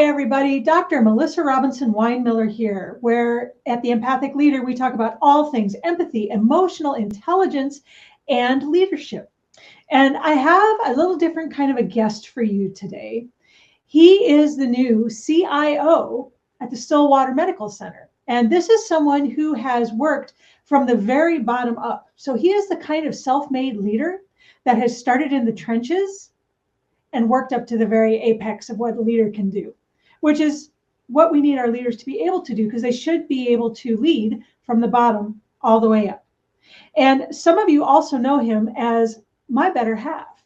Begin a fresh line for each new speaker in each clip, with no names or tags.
Hi, everybody. Dr. Melissa Robinson-Winemiller here, where at the Empathic Leader, we talk about all things empathy, emotional intelligence, and leadership. And I have a little different kind of a guest for you today. He is the new CIO at the Stillwater Medical Center. And this is someone who has worked from the very bottom up. So he is the kind of self-made leader that has started in the trenches and worked up to the very apex of what a leader can do, which is what we need our leaders to be able to do, because they should be able to lead from the bottom all the way up. And some of you also know him as my better half.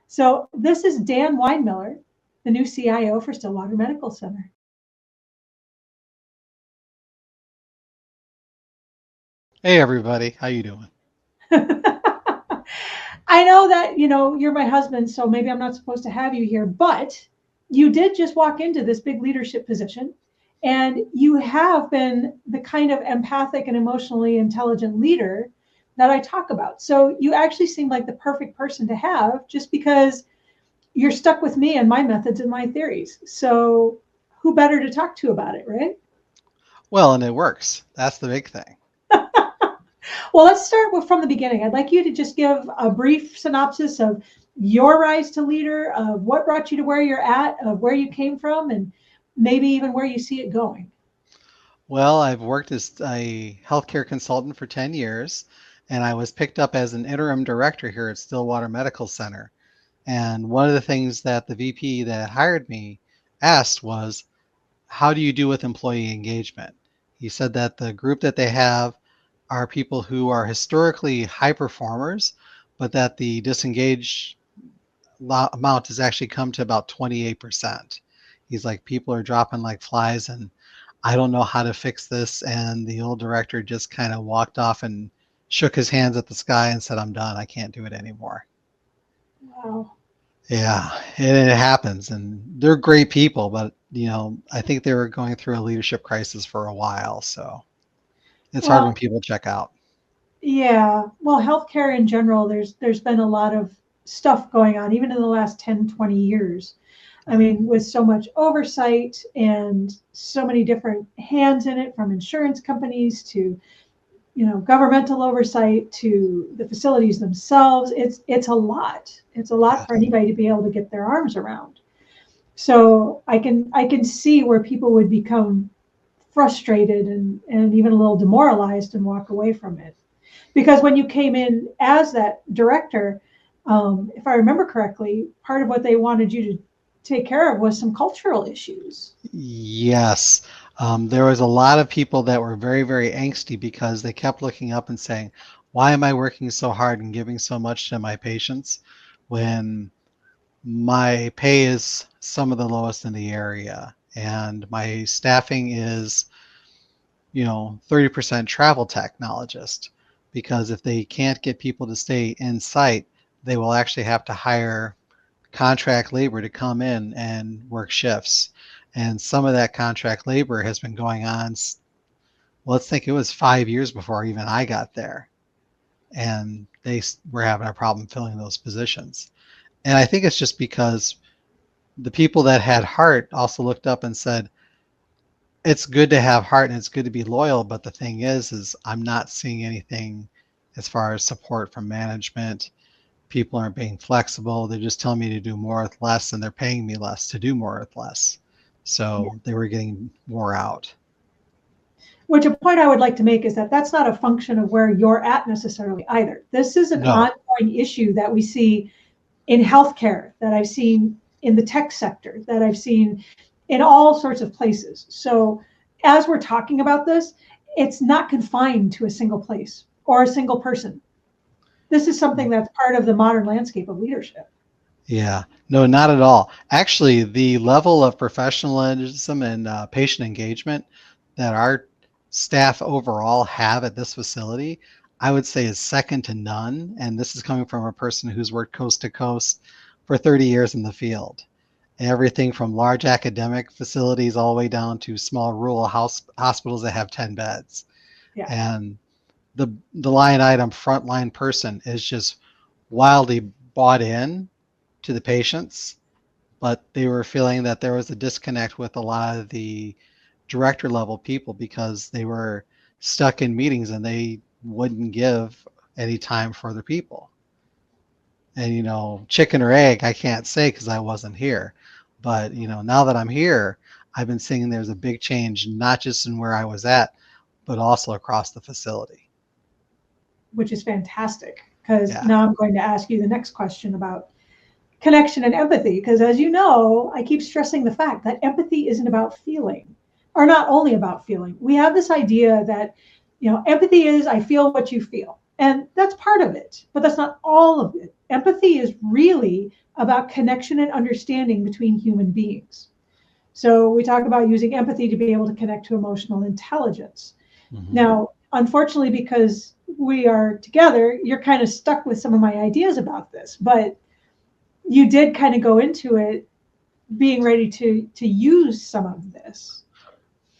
So this is Dan Winemiller, the new CIO for Stillwater Medical Center.
Hey everybody, how you doing?
I know that, you're my husband, so maybe I'm not supposed to have you here, but you did just walk into this big leadership position, and you have been the kind of empathic and emotionally intelligent leader that I talk about. So you actually seem like the perfect person to have, just because you're stuck with me and my methods and my theories. So who better to talk to about it, right?
Well, and it works. That's the big thing.
Well, let's start from the beginning. I'd like you to just give a brief synopsis of your rise to leader, of what brought you to where you're at, of where you came from, and maybe even where you see it going.
Well, I've worked as a healthcare consultant for 10 years, and I was picked up as an interim director here at Stillwater Medical Center. And one of the things that the VP that hired me asked was, how do you do with employee engagement? He said that the group that they have are people who are historically high performers, but that the disengaged amount has actually come to about 28%. He's like, people are dropping like flies, and I don't know how to fix this. And the old director just kind of walked off and shook his hands at the sky and said, I'm done. I can't do it anymore.
Wow.
Yeah, and it happens. And they're great people, but I think they were going through a leadership crisis for a while. So it's hard when
Well,
people check out.
yeah. Well, healthcare in general, there's been a lot of stuff going on, even in the last 10, 20 years. I mean, with so much oversight and so many different hands in it, from insurance companies to governmental oversight to the facilities themselves. It's a lot. It's a lot
Yeah.
for anybody to be able to get their arms around. So I can see where people would become frustrated and even a little demoralized and walk away from it. Because when you came in as that director, if I remember correctly, part of what they wanted you to take care of was some cultural issues.
Yes. There was a lot of people that were very, very angsty because they kept looking up and saying, why am I working so hard and giving so much to my patients when my pay is some of the lowest in the area and my staffing is, 30% travel technologist? Because if they can't get people to stay in site, they will actually have to hire contract labor to come in and work shifts. And some of that contract labor has been going on, well, let's think it was 5 years before even I got there. And they were having a problem filling those positions. And I think it's just because the people that had heart also looked up and said, it's good to have heart and it's good to be loyal. But the thing is I'm not seeing anything as far as support from management. People aren't being flexible. They're just telling me to do more with less, and they're paying me less to do more with less.
Yeah.
So they were getting wore out.
Which a point I would like to make is that that's not a function of where you're at necessarily either. This is an
No.
ongoing issue that we see in healthcare, that I've seen in the tech sector, that I've seen in all sorts of places. So as we're talking about this, it's not confined to a single place or a single person. This is something that's part of the modern landscape of leadership.
Yeah, no, not at all. Actually, the level of professionalism and patient engagement that our staff overall have at this facility, I would say is second to none. And this is coming from a person who's worked coast to coast for 30 years in the field. Everything from large academic facilities all the way down to small rural hospitals that have 10 beds.
Yeah.
And the line item frontline person is just wildly bought in to the patients, but they were feeling that there was a disconnect with a lot of the director level people because they were stuck in meetings and they wouldn't give any time for other people. And, chicken or egg, I can't say because I wasn't here. But, now that I'm here, I've been seeing there's a big change, not just in where I was at, but also across the facility.
Which is fantastic, because
Yeah.
now I'm going to ask you the next question about connection and empathy. Because as you know, I keep stressing the fact that empathy isn't about feeling, or not only about feeling. We have this idea that, empathy is I feel what you feel. And that's part of it, but that's not all of it. Empathy is really about connection and understanding between human beings. So we talk about using empathy to be able to connect to emotional intelligence.
Mm-hmm.
Now, unfortunately, because we are together, you're kind of stuck with some of my ideas about this, but you did kind of go into it being ready to use some of this.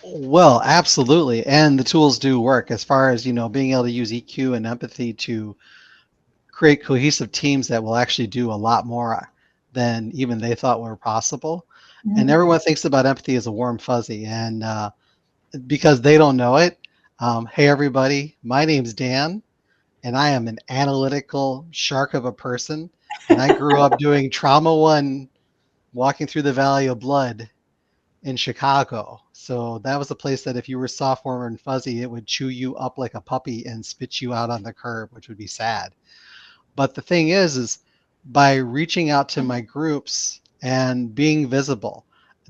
Well, absolutely. And the tools do work as far as, being able to use EQ and empathy to create cohesive teams that will actually do a lot more than even they thought were possible. And everyone thinks about empathy as a warm fuzzy. And because they don't know it, hey, everybody, my name's Dan, and I am an analytical shark of a person. And I grew up doing Trauma 1, walking through the Valley of Blood in Chicago. So that was a place that if you were soft, warm, and fuzzy, it would chew you up like a puppy and spit you out on the curb, which would be sad. But the thing is by reaching out to my groups and being visible,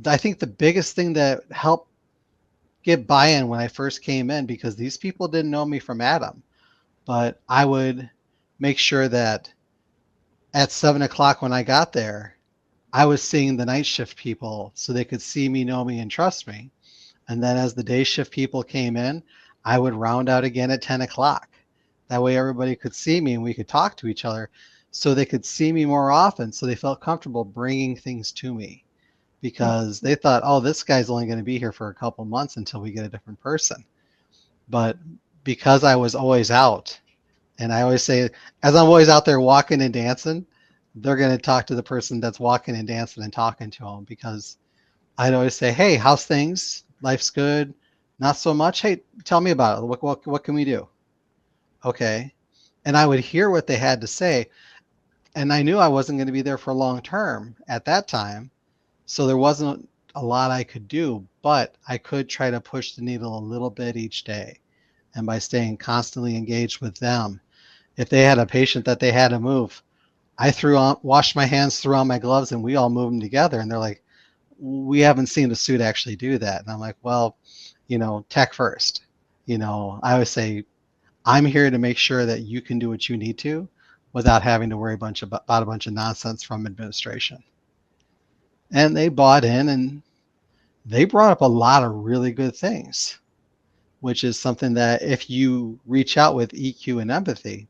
I think the biggest thing that helped get buy-in when I first came in, because these people didn't know me from Adam, but I would make sure that at 7 o'clock when I got there, I was seeing the night shift people so they could see me, know me, and trust me. And then as the day shift people came in, I would round out again at 10 o'clock. That way everybody could see me and we could talk to each other so they could see me more often, so they felt comfortable bringing things to me, because they thought, oh, this guy's only going to be here for a couple months until we get a different person. But because I was always out, and I always say, as I'm always out there walking and dancing, they're going to talk to the person that's walking and dancing and talking to them, because I'd always say, hey, how's things? Life's good. Not so much. Hey, tell me about it. What can we do? Okay. And I would hear what they had to say. And I knew I wasn't going to be there for long term at that time. So there wasn't a lot I could do, but I could try to push the needle a little bit each day. And by staying constantly engaged with them, if they had a patient that they had to move, I washed my hands, threw on my gloves, and we all moved them together. And they're like, we haven't seen the suit actually do that. And I'm like, well, tech first. I always say, I'm here to make sure that you can do what you need to without having to worry about a bunch of nonsense from administration. And they bought in, and they brought up a lot of really good things, which is something that if you reach out with EQ and empathy,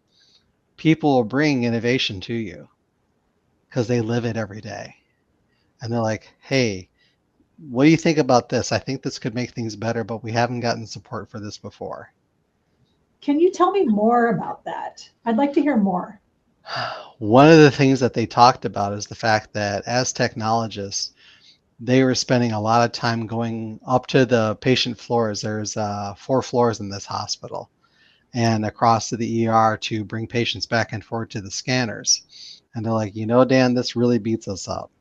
people will bring innovation to you because they live it every day. And they're like, hey, what do you think about this? I think this could make things better, but we haven't gotten support for this before.
Can you tell me more about that? I'd like to hear more.
One of the things that they talked about is the fact that as technologists, they were spending a lot of time going up to the patient floors. There's 4 floors in this hospital, and across to the ER to bring patients back and forth to the scanners. And they're like, Dan, this really beats us up.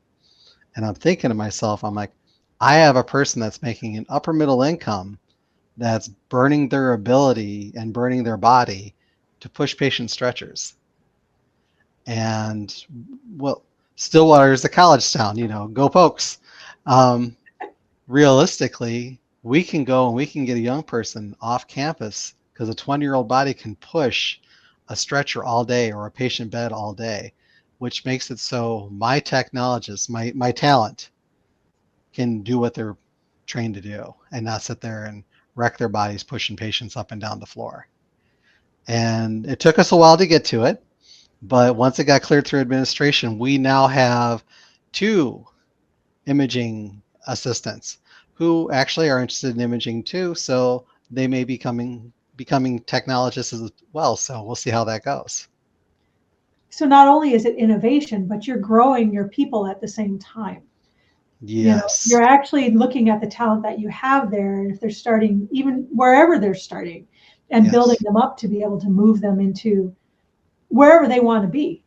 And I'm thinking to myself, I'm like, I have a person that's making an upper middle income that's burning their ability and burning their body to push patient stretchers. And well, Stillwater is a college town, go Pokes. Realistically, we can go and we can get a young person off campus because a 20-year-old body can push a stretcher all day or a patient bed all day, which makes it so my technologists, my talent, can do what they're trained to do and not sit there and wreck their bodies pushing patients up and down the floor. And it took us a while to get to it, but once it got cleared through administration, we now have 2 imaging assistants who actually are interested in imaging too, so they may be becoming technologists as well. So we'll see how that goes.
So not only is it innovation, but you're growing your people at the same time.
Yes.
You're actually looking at the talent that you have there, and if they're starting, even wherever they're starting, and building
Yes.
them up to be able to move them into wherever they want to be.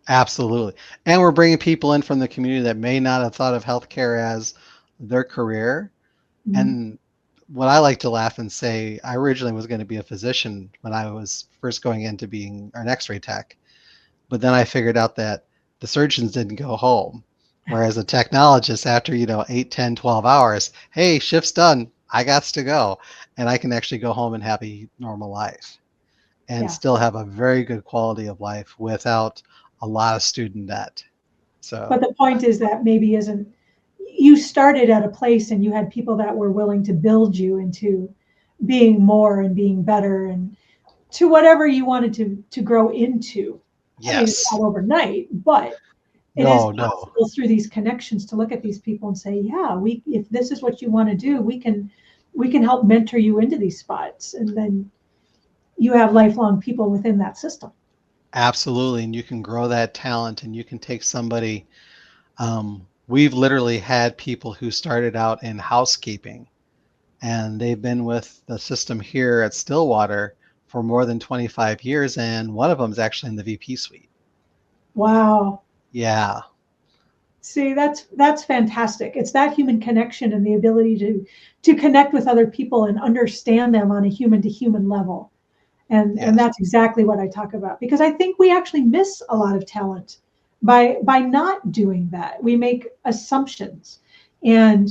Absolutely. And we're bringing people in from the community that may not have thought of healthcare as their career.
Mhm.
And what I like to laugh and say, I originally was going to be a physician when I was first going into being an x-ray tech. But then I figured out that the surgeons didn't go home. Whereas a technologist, after, 8, 10, 12 hours, hey, shift's done. I got to go. And I can actually go home and have a normal life and
Yeah.
still have a very good quality of life without a lot of student debt.
But
So,
the point is that maybe isn't, you started at a place and you had people that were willing to build you into being more and being better and to whatever you wanted to grow into. I mean, it's
yes.
not overnight, but it is
No, no.
possible through these connections to look at these people and say, yeah, we, if this is what you want to do, we can help mentor you into these spots. And then you have lifelong people within that system.
Absolutely. And you can grow that talent and you can take somebody. We've literally had people who started out in housekeeping and they've been with the system here at Stillwater for more than 25 years. And one of them is actually in the VP suite.
Wow.
Yeah.
See, that's fantastic. It's that human connection and the ability to connect with other people and understand them on a human to human level. And
Yes.
that's exactly what I talk about because I think we actually miss a lot of talent by not doing that. We make assumptions. And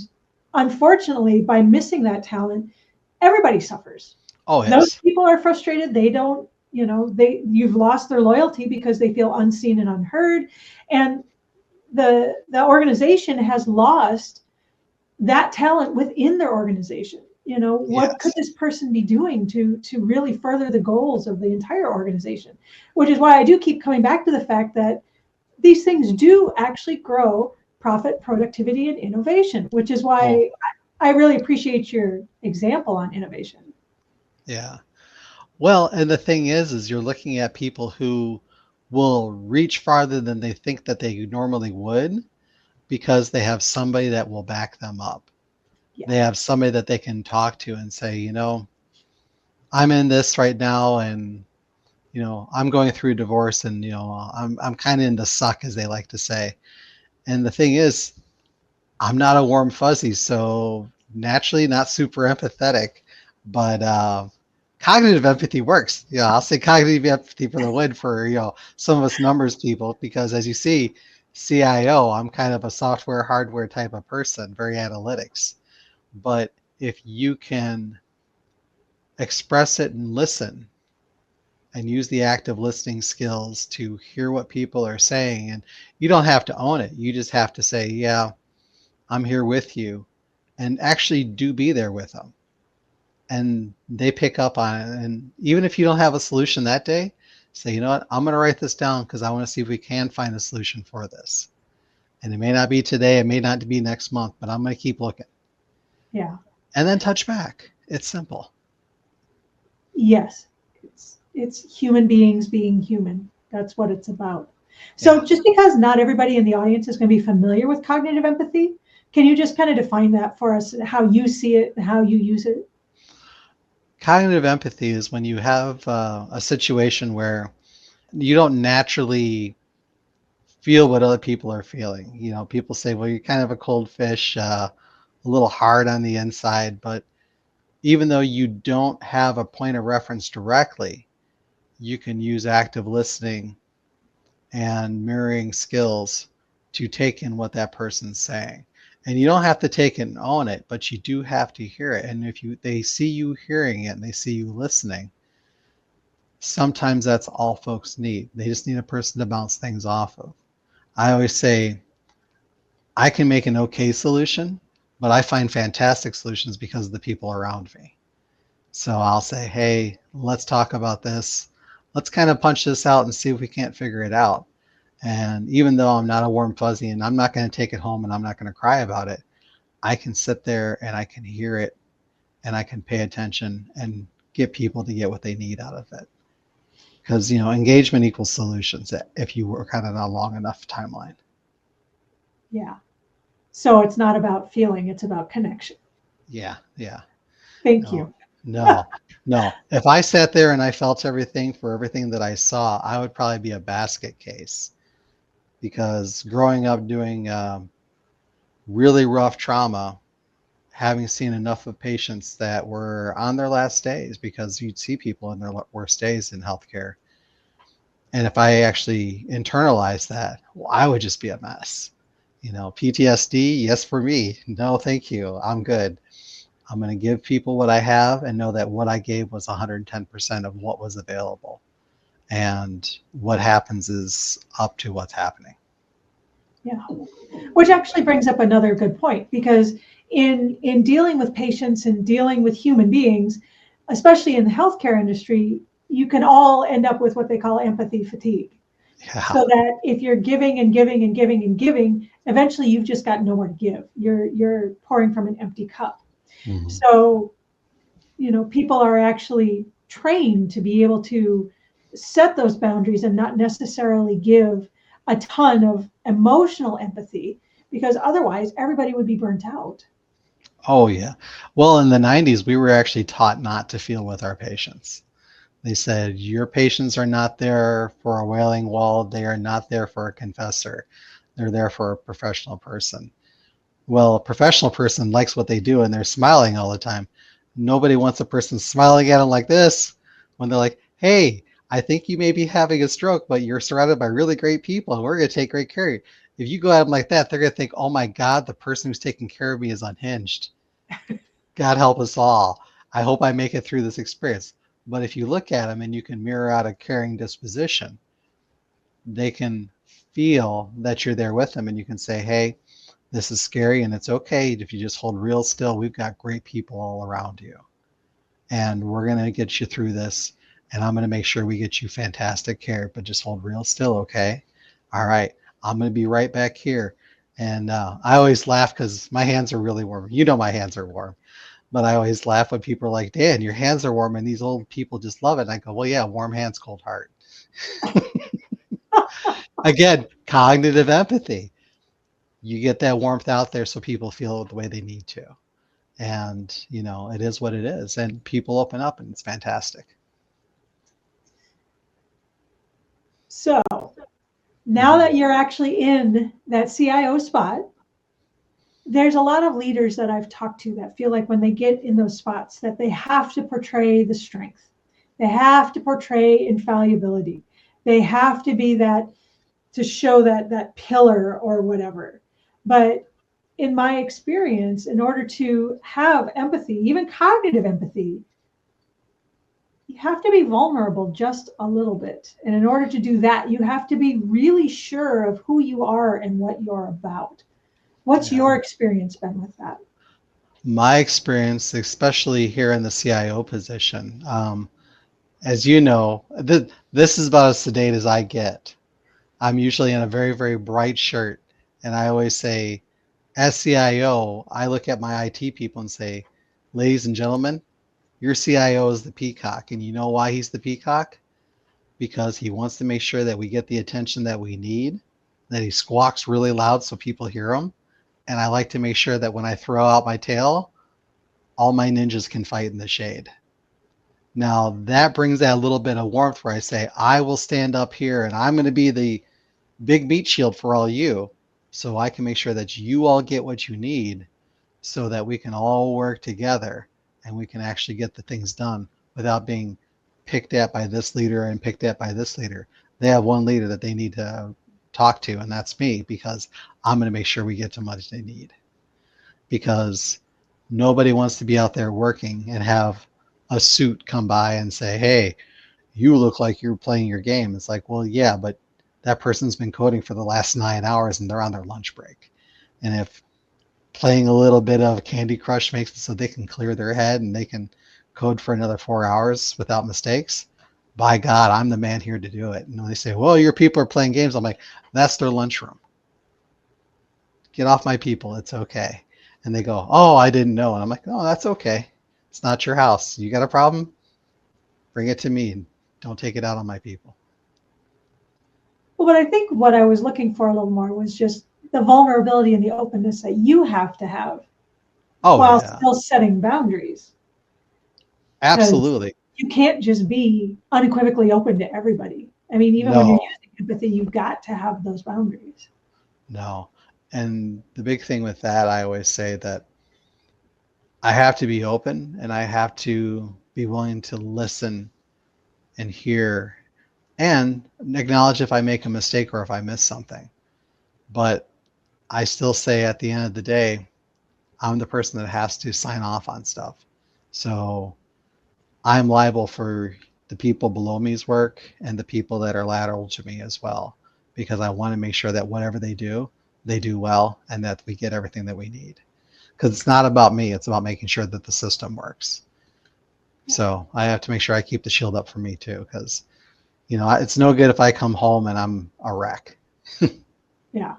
unfortunately, by missing that talent, everybody suffers.
Oh,
Those
yes.
people are frustrated. They don't, you've lost their loyalty because they feel unseen and unheard. And the organization has lost that talent within their organization. What could
Yes.
this person be doing to really further the goals of the entire organization? Which is why I do keep coming back to the fact that these things do actually grow profit, productivity, and innovation, which is
Oh,
why I really appreciate your example on innovation.
yeah. Well, and the thing is you're looking at people who will reach farther than they think that they normally would because they have somebody that will back them up.
Yeah.
They have somebody that they can talk to and say, I'm in this right now and I'm going through divorce and I'm kind of in the suck as they like to say. And the thing is, I'm not a warm fuzzy, so naturally not super empathetic, but cognitive empathy works. Yeah, I'll say cognitive empathy for the win for some of us numbers people because as you see, CIO, I'm kind of a software hardware type of person, very analytics. But if you can express it and listen and use the active listening skills to hear what people are saying, and you don't have to own it, you just have to say, yeah, I'm here with you, and actually do be there with them. And they pick up on it. And even if you don't have a solution that day, say, you know what, I'm going to write this down because I want to see if we can find a solution for this. And it may not be today, it may not be next month, but I'm going to keep looking.
Yeah.
And then touch back. It's simple.
Yes. It's human beings being human. That's what it's about. So
Yeah.
just because not everybody in the audience is going to be familiar with cognitive empathy, can you just kind of define that for us, how you see it, how you use it?
Cognitive empathy is when you have a situation where you don't naturally feel what other people are feeling. People say, well, you're kind of a cold fish, a little hard on the inside, but even though you don't have a point of reference directly, you can use active listening and mirroring skills to take in what that person's saying. And you don't have to take it and own it, but you do have to hear it. And if they see you hearing it and they see you listening, sometimes that's all folks need. They just need a person to bounce things off of. I always say I can make an okay solution, but I find fantastic solutions because of the people around me. So I'll say, hey, let's talk about this. Let's kind of punch this out and see if we can't figure it out. And even though I'm not a warm fuzzy and I'm not going to take it home and I'm not going to cry about it, I can sit there and I can hear it and I can pay attention and get people to get what they need out of it. Because, engagement equals solutions if you work on it on a long enough timeline.
Yeah. So it's not about feeling, it's about connection.
Yeah, yeah.
Thank
No,
you.
no, no. If I sat there and I felt everything for everything that I saw, I would probably be a basket case, because growing up doing really rough trauma, having seen enough of patients that were on their last days, because you'd see people in their worst days in healthcare. And if I actually internalized that, well, I would just be a mess. PTSD, yes for me. No, thank you. I'm good. I'm going to give people what I have and know that what I gave was 110% of what was available. And what happens is up to what's happening.
Yeah. Which actually brings up another good point, because in dealing with patients and dealing with human beings, especially in the healthcare industry, you can all end up with what they call empathy fatigue.
Yeah.
So that if you're giving and giving and giving and giving, eventually you've just got nowhere to give. You're pouring from an empty cup.
Mm-hmm.
So, people are actually trained to be able to set those boundaries and not necessarily give a ton of emotional empathy, because otherwise everybody would be burnt out.
Oh, yeah. Well, in the 90s, we were actually taught not to feel with our patients. They said, your patients are not there for a wailing wall. They are not there for a confessor. They're there for a professional person. Well, a professional person likes what they do and they're smiling all the time. Nobody wants a person smiling at them like this when they're like, hey, I think you may be having a stroke, but you're surrounded by really great people and we're going to take great care of you. If you go at them like that, they're going to think, oh my God, the person who's taking care of me is unhinged. God help us all. I hope I make it through this experience. But if you look at them and you can mirror out a caring disposition, they can feel that you're there with them and you can say, hey, this is scary and it's okay if you just hold real still. We've got great people all around you and we're going to get you through this. And I'm going to make sure we get you fantastic care, but just hold real still. Okay. All right. I'm going to be right back here. And I always laugh because my hands are really warm. My hands are warm, but I always laugh when people are like, Dan, your hands are warm and these old people just love it. And I go, well, yeah, warm hands, cold heart. Again, cognitive empathy. You get that warmth out there so people feel the way they need to. And, it is what it is. And people open up and it's fantastic.
So now that you're actually in that CIO spot, there's a lot of leaders that I've talked to that feel like when they get in those spots that they have to portray the strength. They have to portray infallibility. They have to be that, to show that pillar or whatever. But in my experience, in order to have empathy, even cognitive empathy, you have to be vulnerable just a little bit. And in order to do that, you have to be really sure of who you are and what you're about. What's your experience been with that?
My experience, especially here in the CIO position, as you know, this is about as sedate as I get. I'm usually in a very, very bright shirt. And I always say, as CIO, I look at my IT people and say, ladies and gentlemen, your CIO is the peacock. And you know why he's the peacock? Because he wants to make sure that we get the attention that we need, that he squawks really loud so people hear him. And I like to make sure that when I throw out my tail, all my ninjas can fight in the shade. Now that brings that little bit of warmth where I say, I will stand up here and I'm going to be the big meat shield for all you, so I can make sure that you all get what you need so that we can all work together and we can actually get the things done without being picked at by this leader and picked at by this leader. They have one leader that they need to talk to, and that's me, because I'm going to make sure we get to much they need. Because nobody wants to be out there working and have a suit come by and say, hey, you look like you're playing your game. It's like, well, yeah, but that person's been coding for the last 9 hours and they're on their lunch break. And if playing a little bit of Candy Crush makes it so they can clear their head and they can code for another 4 hours without mistakes, by God, I'm the man here to do it. And when they say, well, your people are playing games, I'm like, that's their lunchroom. Get off my people. It's okay. And they go, oh, I didn't know. And I'm like, oh, that's okay. It's not your house. You got a problem? Bring it to me and don't take it out on my people.
Well, but I think what I was looking for a little more was just the vulnerability and the openness that you have to have
Oh
while
yeah,
still setting boundaries. Because
absolutely.
you can't just be unequivocally open to everybody. I mean, even when you're
No,
using empathy, you've got to have those boundaries.
no. And the big thing with that, I always say that I have to be open and I have to be willing to listen and hear and acknowledge if I make a mistake or if I miss something. But I still say at the end of the day, I'm the person that has to sign off on stuff. So I'm liable for the people below me's work and the people that are lateral to me as well, because I want to make sure that whatever they do well and that we get everything that we need. Because it's not about me, it's about making sure that the system works. So I have to make sure I keep the shield up for me too, because it's no good if I come home and I'm a wreck.
Yeah.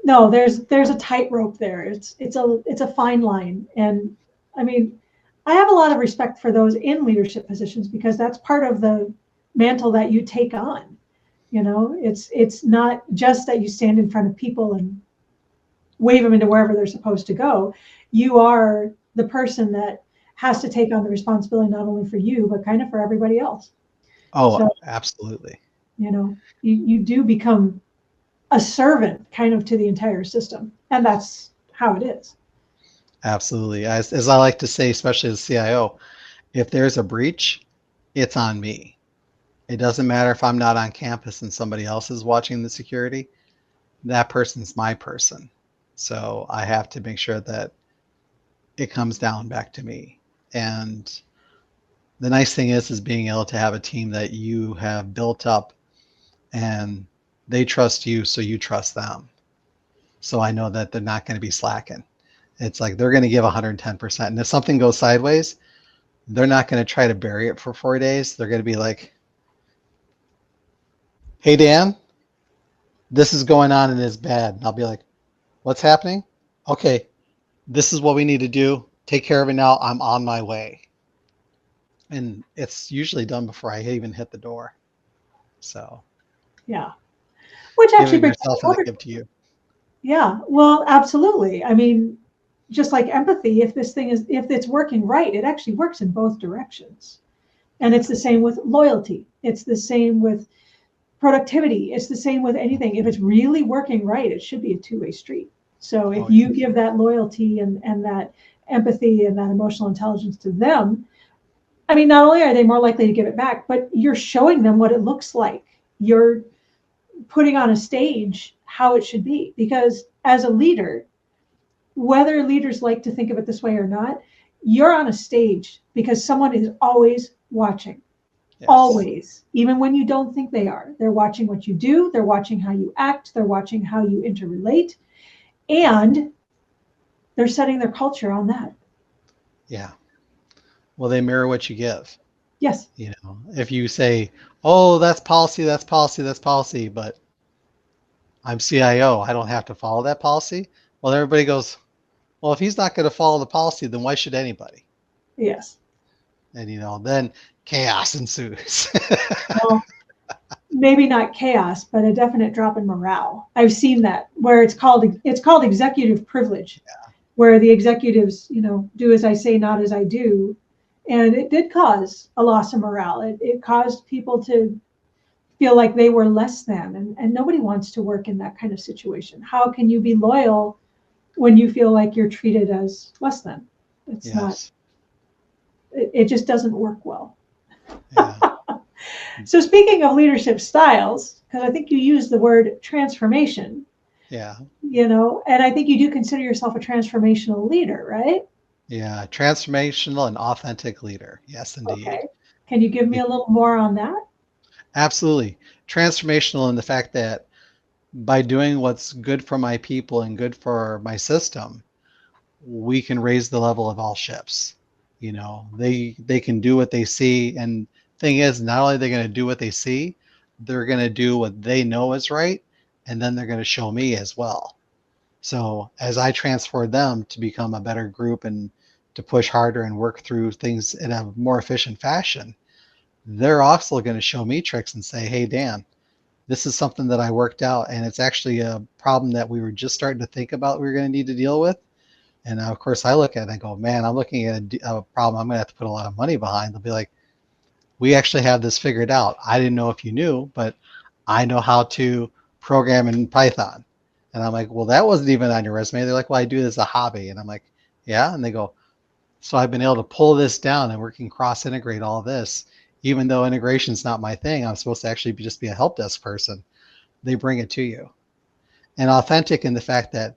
No, there's a tightrope there. It's a fine line. And I mean, I have a lot of respect for those in leadership positions because that's part of the mantle that you take on. It's not just that you stand in front of people and wave them into wherever they're supposed to go. You are the person that has to take on the responsibility not only for you but kind of for everybody else.
Oh,
So
absolutely.
you do become a servant kind of to the entire system, and that's how it is.
Absolutely. As I like to say, especially as CIO, if there's a breach, it's on me. It doesn't matter if I'm not on campus and somebody else is watching the security, that person's my person. So I have to make sure that it comes down back to me. And the nice thing is being able to have a team that you have built up and they trust you, so you trust them. So I know that they're not going to be slacking. It's like they're going to give 110%. And if something goes sideways, they're not going to try to bury it for 4 days. They're going to be like, hey, Dan, this is going on and it's bad. And I'll be like, what's happening? Okay, this is what we need to do. Take care of it now. I'm on my way. And it's usually done before I even hit the door. So
Yeah, which actually
giving
brings up
yourself and I
another.
give to you.
Yeah, well, absolutely. I mean, just like empathy, if it's working right, it actually works in both directions. And it's the same with loyalty. It's the same with productivity. It's the same with anything. If it's really working right, it should be a two-way street. So if
Oh,
you
yes.
give that loyalty and that empathy and that emotional intelligence to them, I mean, not only are they more likely to give it back, but you're showing them what it looks like. You're putting on a stage how it should be. Because as a leader, whether leaders like to think of it this way or not, you're on a stage because someone is always watching.
Yes.
Always, even when you don't think they are. They're watching what you do, they're watching how you act, they're watching how you interrelate, and they're setting their culture on that.
Yeah. Well, they mirror what you give.
Yes.
If you say, oh, that's policy, that's policy, that's policy, but I'm CIO, I don't have to follow that policy. Well, everybody goes, well, if he's not going to follow the policy, then why should anybody?
Yes.
And then chaos ensues.
Well, maybe not chaos, but a definite drop in morale. I've seen that where it's called executive privilege, where the executives, do as I say, not as I do. And it did cause a loss of morale. It caused people to feel like they were less than, and nobody wants to work in that kind of situation. How can you be loyal when you feel like you're treated as less than? It's not,
Yes.
it just doesn't work well.
Yeah.
So speaking of leadership styles, because I think you used the word transformation,
Yeah.
and I think you do consider yourself a transformational leader, right?
Yeah. Transformational and authentic leader. Yes, indeed.
Okay. Can you give me a little more on that?
Absolutely. Transformational in the fact that by doing what's good for my people and good for my system, we can raise the level of all ships. They can do what they see. And thing is, not only are they going to do what they see, they're going to do what they know is right. And then they're going to show me as well. So as I transfer them to become a better group and to push harder and work through things in a more efficient fashion, they're also going to show me tricks and say, hey, Dan, this is something that I worked out, and it's actually a problem that we were just starting to think about we were going to need to deal with. And of course, I look at it and I go, man, I'm looking at a problem I'm going to have to put a lot of money behind. They'll be like, we actually have this figured out. I didn't know if you knew, but I know how to program in Python. And I'm like, well, that wasn't even on your resume. They're like, well, I do this as a hobby. And I'm like, yeah. And they go, so I've been able to pull this down and we can cross integrate all this, even though integration's not my thing. I'm supposed to actually just be a help desk person. They bring it to you. And authentic in the fact that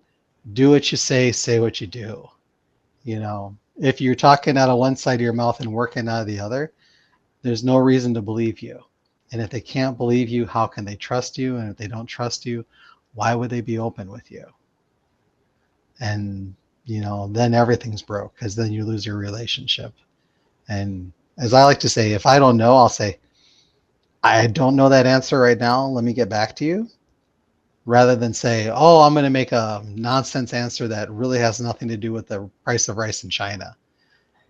do what you say what you do. You know, if you're talking out of one side of your mouth and working out of the other, there's no reason to believe you. And if they can't believe you, how can they trust you? And if they don't trust you, why would they be open with you? And, you know, then everything's broke, because then you lose your relationship. And as I like to say, if I don't know, I'll say, I don't know that answer right now. Let me get back to you. Rather than say, oh, I'm going to make a nonsense answer that really has nothing to do with the price of rice in China.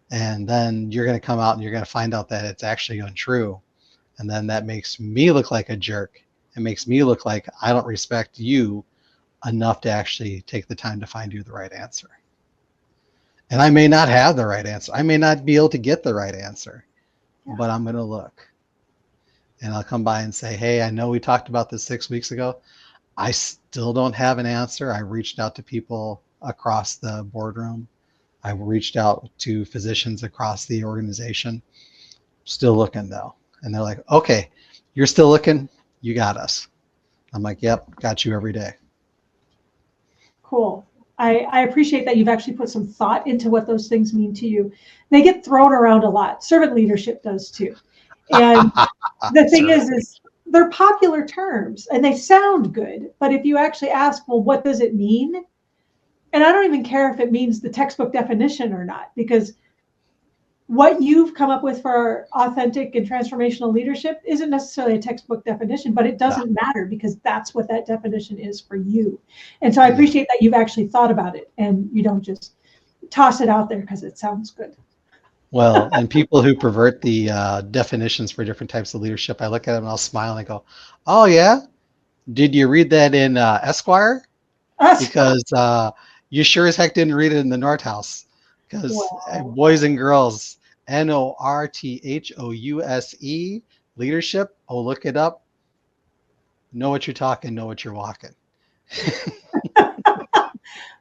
And then you're going to come out and you're going to find out that it's actually untrue. And then that makes me look like a jerk. It makes me look like I don't respect you enough to actually take the time to find you the right answer. And I may not have the right answer. I may not be able to get the right answer, but I'm going to look. And I'll come by and say, hey, I know we talked about this 6 weeks ago. I still don't have an answer. I reached out to people across the boardroom. I reached out to physicians across the organization. Still looking though. And they're like, okay, you're still looking? You got us. I'm like, yep, got you every day.
Cool. I appreciate that you've actually put some thought into what those things mean to you. They get thrown around a lot. Servant leadership does too. And the thing is they're popular terms and they sound good. But if you actually ask, well, what does it mean? And I don't even care if it means the textbook definition or not, because what you've come up with for authentic and transformational leadership isn't necessarily a textbook definition, but it doesn't matter because that's what that definition is for you. And so I appreciate that you've actually thought about it and you don't just toss it out there because it sounds good.
Well, and people who pervert the definitions for different types of leadership, I look at them and I'll smile and I go, oh yeah? Did you read that in Esquire? Because you sure as heck didn't read it in the Nordhaus. Because boys and girls, Northouse, leadership, oh, look it up. Know what you're talking, know what you're walking.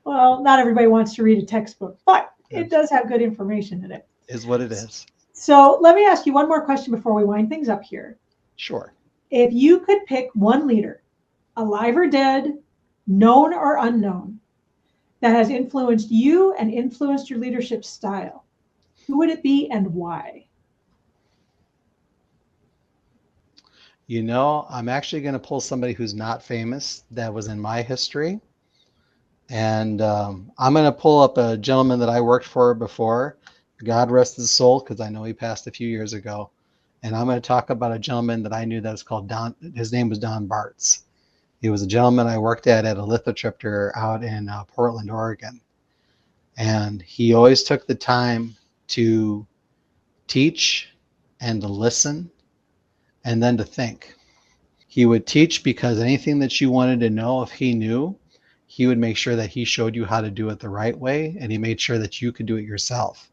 Well, not everybody wants to read a textbook, but it does have good information in it.
Is what it is.
So let me ask you one more question before we wind things up here.
Sure.
If you could pick one leader, alive or dead, known or unknown, that has influenced you and influenced your leadership style, who would it be and why?
You know, I'm actually going to pull somebody who's not famous that was in my history. And I'm going to pull up a gentleman that I worked for before. God rest his soul, because I know he passed a few years ago. And I'm going to talk about a gentleman that I knew that was called Don. His name was Don Bartz. He was a gentleman I worked at a lithotripter out in Portland, Oregon. And he always took the time to teach and to listen and then to think. He would teach because anything that you wanted to know, if he knew, he would make sure that he showed you how to do it the right way, and he made sure that you could do it yourself.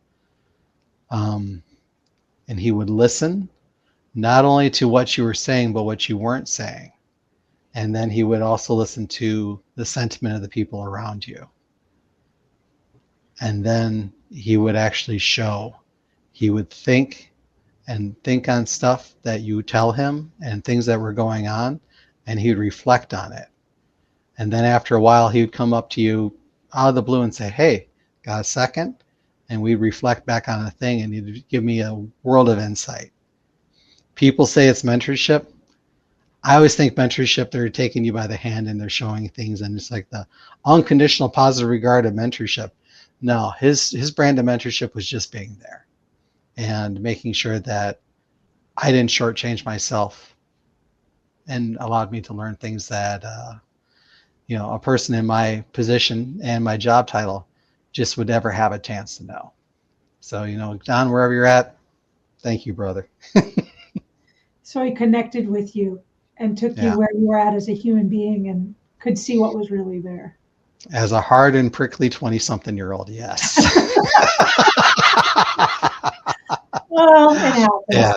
And he would listen not only to what you were saying, but what you weren't saying. And then he would also listen to the sentiment of the people around you. And then he would actually show. He would think on stuff that you tell him and things that were going on, and he would reflect on it. And then after a while, he would come up to you out of the blue and say, hey, got a second? And we'd reflect back on a thing, and he'd give me a world of insight. People say it's mentorship. I always think mentorship, they're taking you by the hand and they're showing things, and it's like the unconditional positive regard of mentorship. No, his brand of mentorship was just being there and making sure that I didn't shortchange myself, and allowed me to learn things that a person in my position and my job title just would never have a chance to know. So, Don, wherever you're at, thank you, brother.
So he connected with you and took
Yeah.
you where you were at as a human being and could see what was really there.
As a hard and prickly 20-something-year-old, yes.
Well, it happens.
Yeah.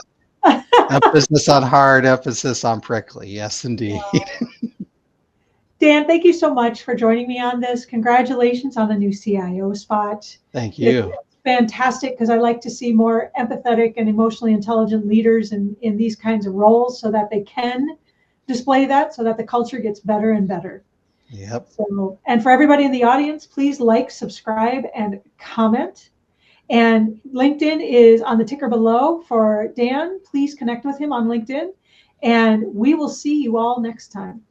Emphasis on hard, emphasis on prickly. Yes, indeed.
Dan, thank you so much for joining me on this. Congratulations on the new CIO spot.
Thank you.
It's fantastic because I like to see more empathetic and emotionally intelligent leaders in these kinds of roles so that they can display that, so that the culture gets better and better.
Yep.
So, and for everybody in the audience, please like, subscribe, and comment. And LinkedIn is on the ticker below for Dan. Please connect with him on LinkedIn. And we will see you all next time.